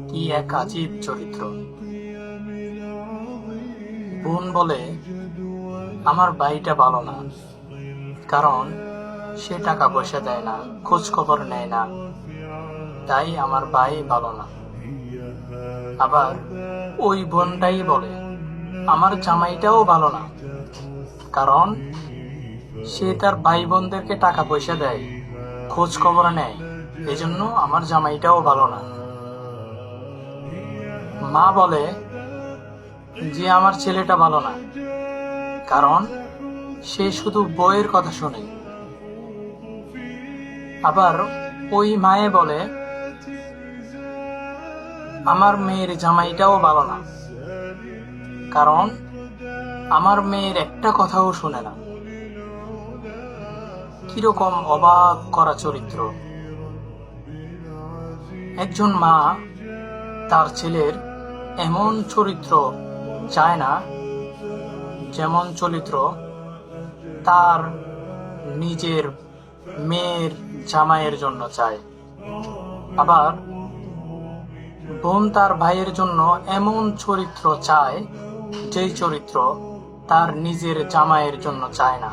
কি এক আজীব চরিত্র। বোন বলে, আমার ভাইটা ভালো না, কারণ সে টাকা পয়সা দেয় না, খোঁজ খবর নেয় না, তাই আমার ভাই ভালো না। আবার ওই বোনটাই বলে, আমার জামাইটাও ভালো না, কারণ সে তার ভাই বোনদেরকে টাকা পয়সা দেয়, খোঁজ খবর নেয়, এজন্য আমার জামাইটাও ভালো না। মা বলে যে আমার ছেলেটা ভালো না, কারণ সে শুধু বইয়ের কথা শোনে। আবার ওই মায়ে বলে, আমার মেয়ের জামাইটাও ভালো না, কারণ আমার মেয়ের একটা কথাও শুনে না। কিরকম অবাক করা চরিত্র। একজন মা তার ছেলের এমন চরিত্র চায় না, যেমন চরিত্র তার নিজের মেয়ের জামাইয়ের জন্য চায়। আবার বোন তার ভাইয়ের জন্য এমন চরিত্র চায়, যেই চরিত্র তার নিজের জামাইয়ের জন্য চায় না।